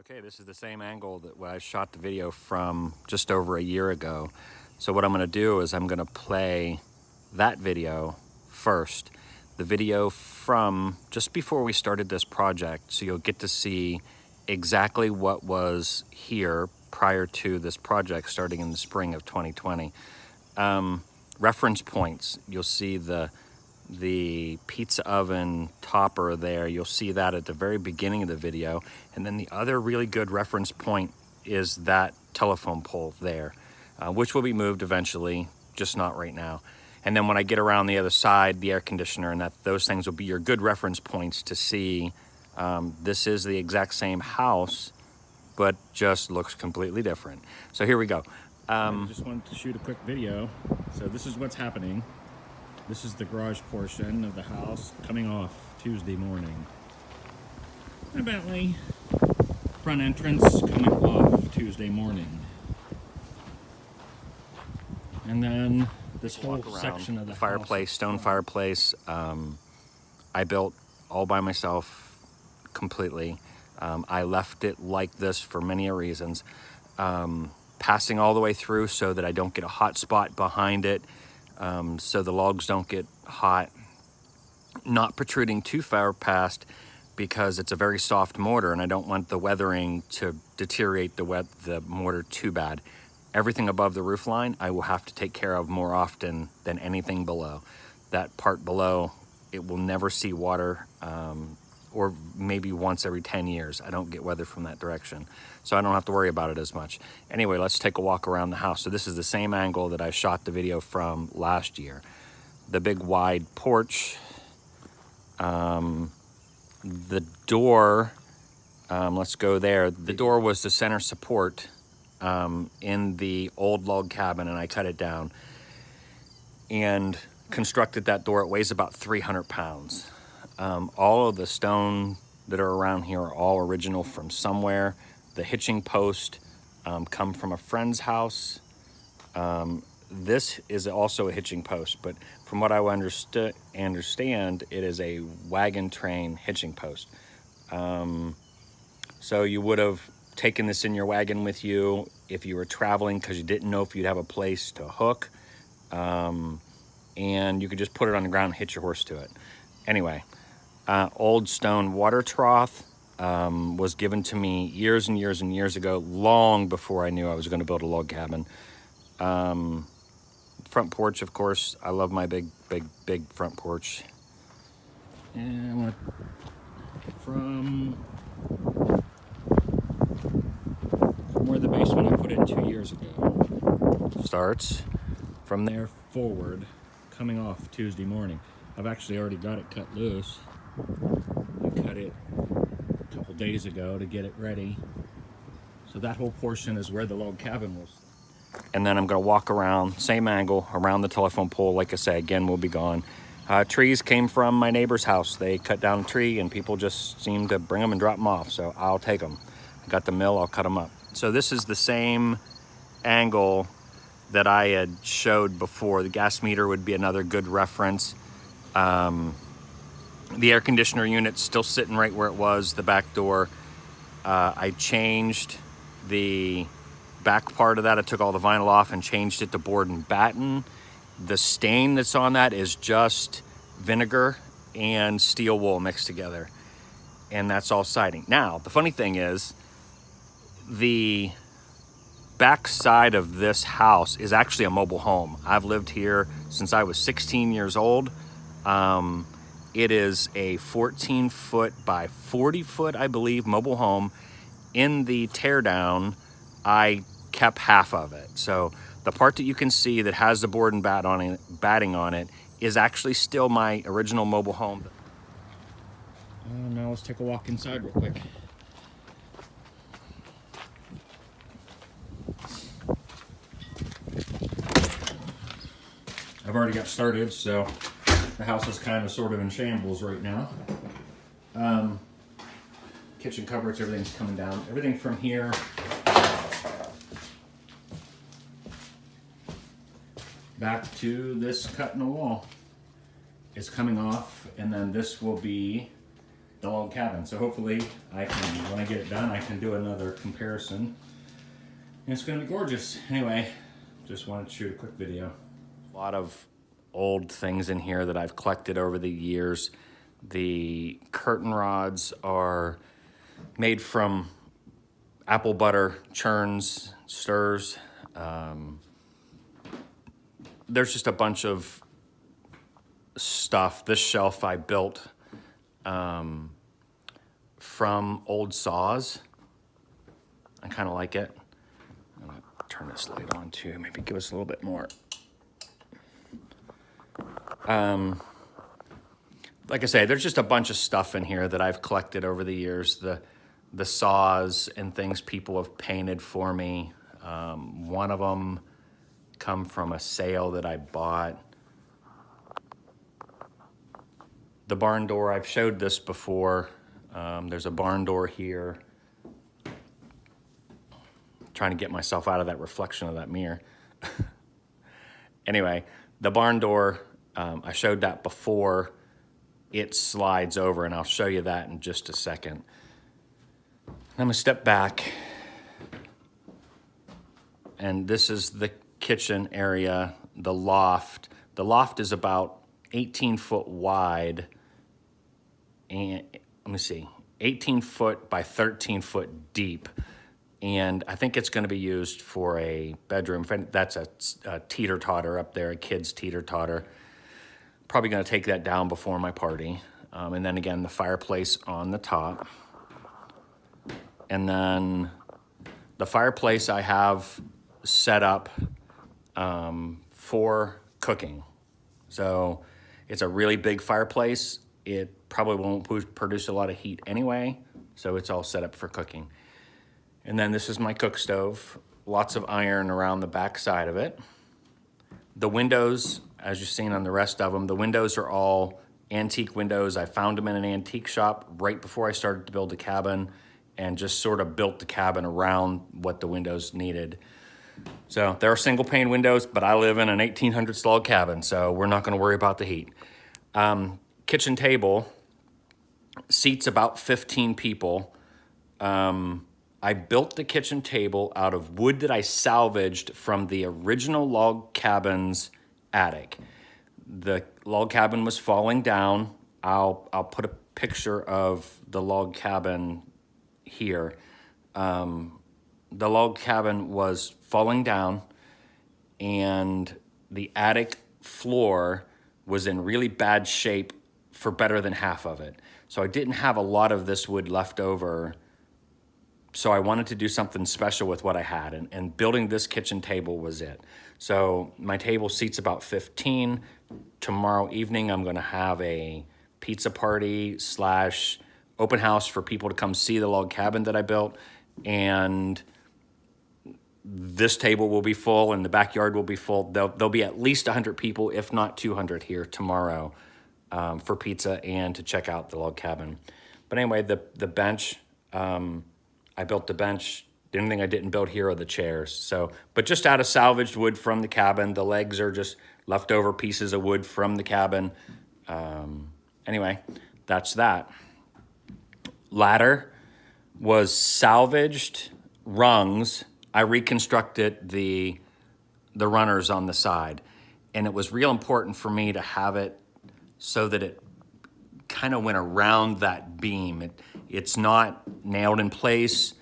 Okay, this is the same angle that I shot the video from just over a year ago. So what I'm gonna do is I'm gonna play that video first, the video from just before we started this project, so you'll get to see exactly what was here prior to this project starting in the spring of 2020. Reference points, you'll see the pizza oven topper there. You'll see that at the very beginning of the video. And then the other really good reference point is that telephone pole there, which will be moved eventually, just not right now. And then when I get around the other side, the air conditioner and those things will be your good reference points to see this is the exact same house, but just looks completely different. So here we go. I just wanted to shoot a quick video. So this is what's happening. This is the garage portion of the house coming off Tuesday morning. And Bentley front entrance coming off Tuesday morning. And then this whole section of the fireplace, stone fireplace, I built all by myself completely. I left it like this for many reasons. Passing all the way through so that I don't get a hot spot behind it. So the logs don't get hot, not protruding too far past because it's a very soft mortar and I don't want the weathering to deteriorate the mortar too bad. Everything above the roof line I will have to take care of more often than anything below. That part below, it will never see water, or maybe once every 10 years. I don't get weather from that direction, so I don't have to worry about it as much. Anyway, let's take a walk around the house. So this is the same angle that I shot the video from last year. The big wide porch, the door, let's go there. The door was the center support in the old log cabin, and I cut it down and constructed that door. It weighs about 300 pounds. All of the stone that are around here are all original from somewhere. The hitching post come from a friend's house. This is also a hitching post, but from what I understand, it is a wagon train hitching post. So you would have taken this in your wagon with you if you were traveling because you didn't know if you'd have a place to hook. And you could just put it on the ground and hitch your horse to it. Anyway, old stone water trough was given to me years and years and years ago, long before I knew I was going to build a log cabin. Front porch, of course. I love my big front porch. And I want from where the basement I put in 2 years ago starts, from there forward, coming off Tuesday morning. I've actually already got it cut loose. I cut it a couple days ago to get it ready. So that whole portion is where the log cabin was. And then I'm gonna walk around, same angle, around the telephone pole. Like I say, again, we'll be gone. Trees came from my neighbor's house. They cut down a tree and people just seem to bring them and drop them off. So I'll take them. I got the mill, I'll cut them up. So this is the same angle that I had showed before. The gas meter would be another good reference. The air conditioner unit's still sitting right where it was, the back door. I changed the back part of that. I took all the vinyl off and changed it to board and batten. The stain that's on that is just vinegar and steel wool mixed together. And that's all siding. Now, the funny thing is, the back side of this house is actually a mobile home. I've lived here since I was 16 years old. It is a 14-foot by 40-foot, I believe, mobile home. In the teardown, I kept half of it. So the part that you can see that has the board and batting on it is actually still my original mobile home. Now let's take a walk inside real quick. I've already got started, so the house is kind of sort of in shambles right now. Kitchen cupboards, everything's coming down. Everything from here back to this cut in the wall is coming off, and then this will be the log cabin. So hopefully I can, when I get it done, I can do another comparison. And it's gonna be gorgeous. Anyway, just wanted to shoot a quick video. A lot of old things in here that I've collected over the years. The curtain rods are made from apple butter churns, stirs. There's just a bunch of stuff. This shelf I built from old saws. I kind of like it. I'm gonna turn this light on too, maybe give us a little bit more. Like I say, there's just a bunch of stuff in here that I've collected over the years. The saws and things people have painted for me. One of them come from a sale that I bought. The barn door, I've showed this before. There's a barn door here. Trying to get myself out of that reflection of that mirror. Anyway, the barn door, I showed that before. It slides over, and I'll show you that in just a second. I'm gonna step back, and this is the kitchen area, the loft. The loft is about 18 foot wide, and let me see, 18 foot by 13 foot deep. And I think it's gonna be used for a bedroom. That's a teeter-totter up there, a kid's teeter-totter. Probably gonna take that down before my party. And then again, the fireplace on the top. And then the fireplace I have set up for cooking. So it's a really big fireplace. It probably won't produce a lot of heat anyway, so it's all set up for cooking. And then this is my cook stove. Lots of iron around the back side of it. The windows, as you've seen on the rest of them, the windows are all antique windows. I found them in an antique shop right before I started to build the cabin, and just sort of built the cabin around what the windows needed. So there are single pane windows, but I live in an 1800s log cabin, so we're not gonna worry about the heat. Kitchen table seats about 15 people. I built the kitchen table out of wood that I salvaged from the original log cabin's attic. The log cabin was falling down. I'll put a picture of the log cabin here. The log cabin was falling down, and the attic floor was in really bad shape for better than half of it. So I didn't have a lot of this wood left over. So I wanted to do something special with what I had, and building this kitchen table was it. So my table seats about 15. Tomorrow evening, I'm gonna have a pizza party / open house for people to come see the log cabin that I built. And this table will be full, and the backyard will be full. There'll be at least 100 people, if not 200 here tomorrow for pizza and to check out the log cabin. But anyway, the bench, I built the bench. The only thing I didn't build here are the chairs. So, but just out of salvaged wood from the cabin. The legs are just leftover pieces of wood from the cabin. Anyway, that's that. Ladder was salvaged rungs. I reconstructed the runners on the side, and it was real important for me to have it so that it kind of went around that beam. It's not nailed in place,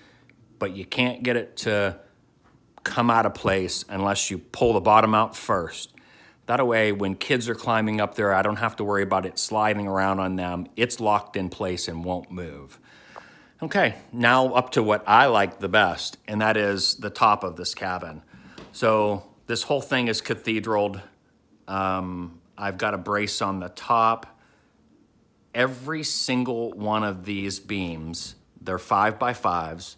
but you can't get it to come out of place unless you pull the bottom out first. That way, when kids are climbing up there, I don't have to worry about it sliding around on them. It's locked in place and won't move. Okay, now up to what I like the best, and that is the top of this cabin. So this whole thing is cathedraled. I've got a brace on the top. Every single one of these beams, they're 5x5s,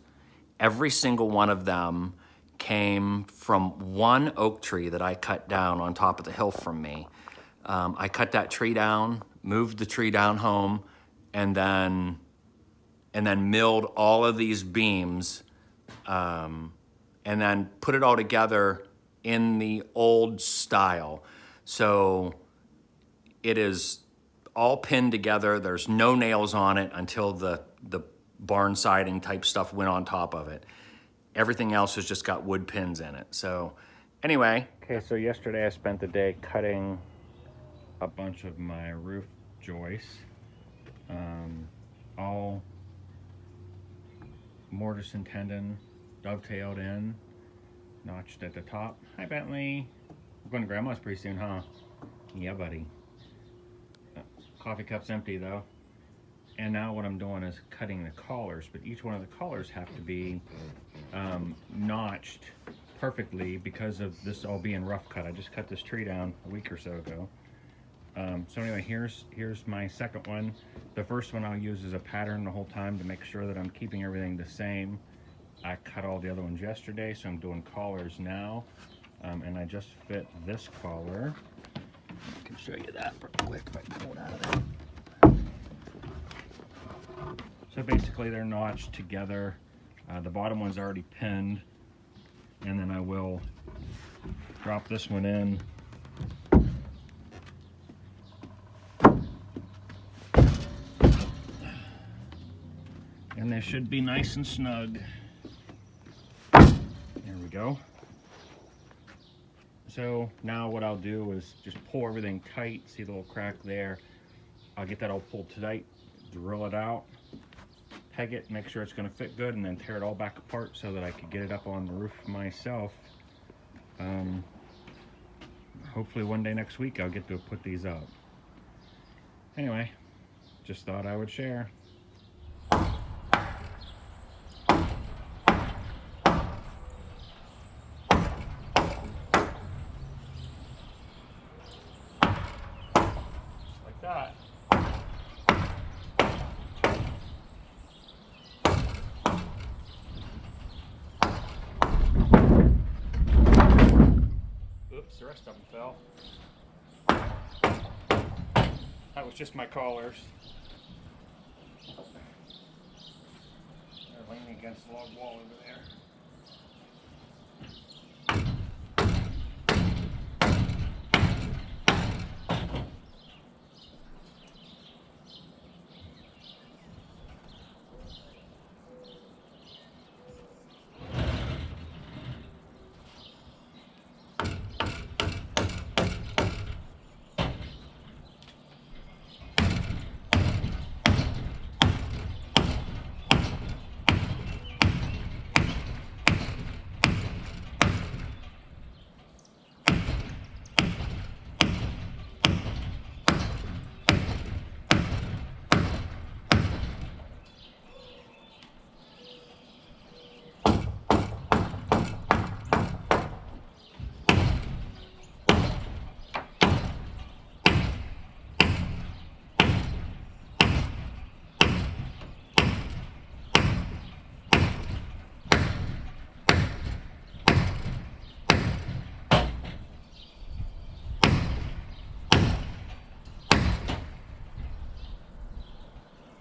every single one of them came from one oak tree that I cut down on top of the hill from me. I cut that tree down, moved the tree down home, and then milled all of these beams, and then put it all together in the old style. So it is all pinned together. There's no nails on it until the barn siding type stuff went on top of it. Everything else has just got wood pins in it. So anyway. Okay, so yesterday I spent the day cutting a bunch of my roof joists, all mortise and tenon dovetailed in, notched at the top. Hi Bentley. We're going to grandma's pretty soon, huh? Yeah, buddy. Coffee cup's empty though. And now what I'm doing is cutting the collars, but each one of the collars have to be notched perfectly because of this all being rough cut. I just cut this tree down a week or so ago. So anyway, here's my second one. The first one I'll use as a pattern the whole time to make sure that I'm keeping everything the same. I cut all the other ones yesterday, so I'm doing collars now. And I just fit this collar. I can show you that real quick if I can pull it out of there. So basically they're notched together. The bottom one's already pinned, and then I will drop this one in. And they should be nice and snug. There we go. So now what I'll do is just pull everything tight. See the little crack there? I'll get that all pulled tight, drill it out, peg it, make sure it's going to fit good, and then tear it all back apart so that I could get it up on the roof myself. Hopefully one day next week I'll get to put these up. Anyway, just thought I would share. That. Oops, the rest of them fell. That was just my collars. They're leaning against the log wall over there.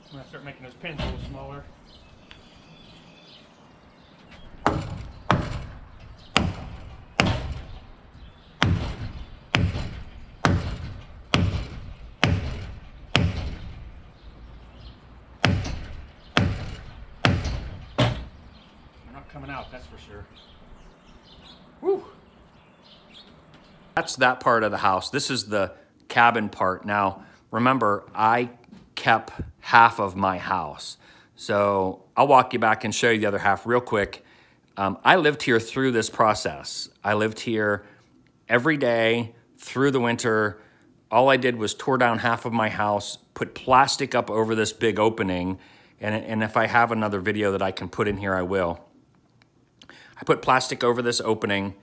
I'm going to start making those pins a little smaller. They're not coming out, that's for sure. Woo! That's that part of the house. This is the cabin part. Now, remember, I kept half of my house. So I'll walk you back and show you the other half real quick. I lived here through this process. I lived here every day through the winter. All I did was tore down half of my house, put plastic up over this big opening, and if I have another video that I can put in here, I will. I put plastic over this opening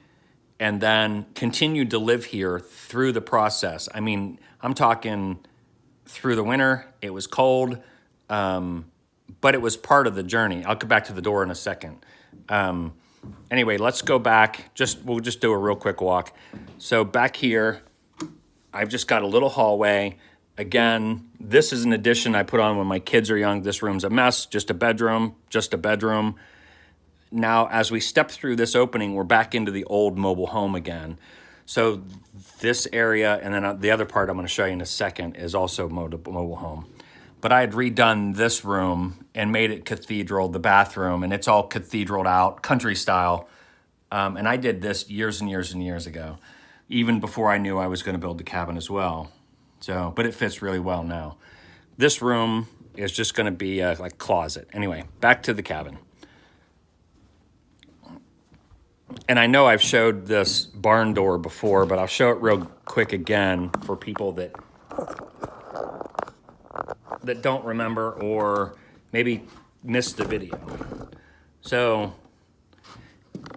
and then continued to live here through the process. I mean, I'm talking through the winter. It was cold, but it was part of the journey. I'll get back to the door in a second. Anyway, let's go back. We'll just do a real quick walk. So back here, I've just got a little hallway. Again, this is an addition I put on when my kids are young. This room's a mess, just a bedroom, Now, as we step through this opening, we're back into the old mobile home again. So this area, and then the other part I'm going to show you in a second, is also mobile home. But I had redone this room and made it cathedral, the bathroom, and it's all cathedraled out, country style. And I did this years and years and years ago, even before I knew I was going to build the cabin as well. So, but it fits really well now. This room is just going to be a like closet. Anyway, back to the cabin. And I know I've showed this barn door before, but I'll show it real quick again for people that don't remember or maybe missed the video. So,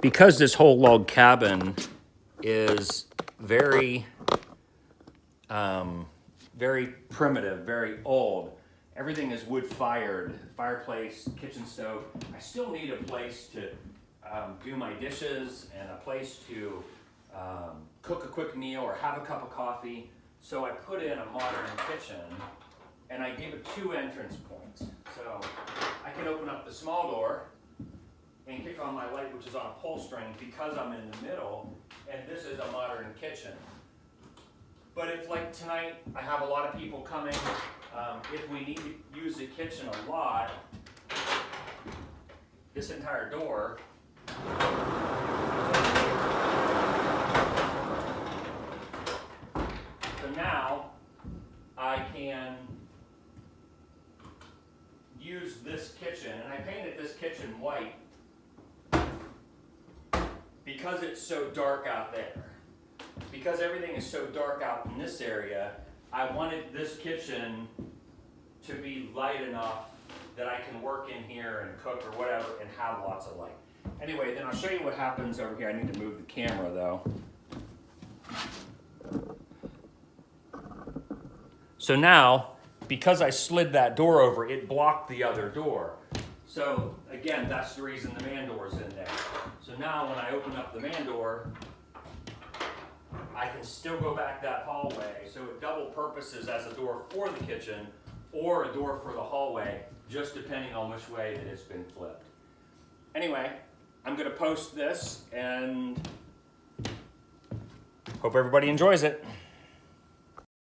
because this whole log cabin is very, very primitive, very old, everything is wood-fired, fireplace, kitchen stove. I still need a place to do my dishes and a place to cook a quick meal or have a cup of coffee. So I put in a modern kitchen and I gave it 2 entrance points. So I can open up the small door and kick on my light, which is on a pull string because I'm in the middle, and this is a modern kitchen. But if, like tonight, I have a lot of people coming, if we need to use the kitchen a lot, this entire door so now I can use this kitchen, and I painted this kitchen white because it's so dark out there. Because everything is so dark out in this area, I wanted this kitchen to be light enough that I can work in here and cook or whatever and have lots of light. Anyway, then I'll show you what happens over here. I need to move the camera though. So now, because I slid that door over, it blocked the other door. So again, that's the reason the man door is in there. So now when I open up the man door, I can still go back that hallway. So it double purposes as a door for the kitchen or a door for the hallway, just depending on which way that it's been flipped. Anyway, I'm gonna post this and hope everybody enjoys it.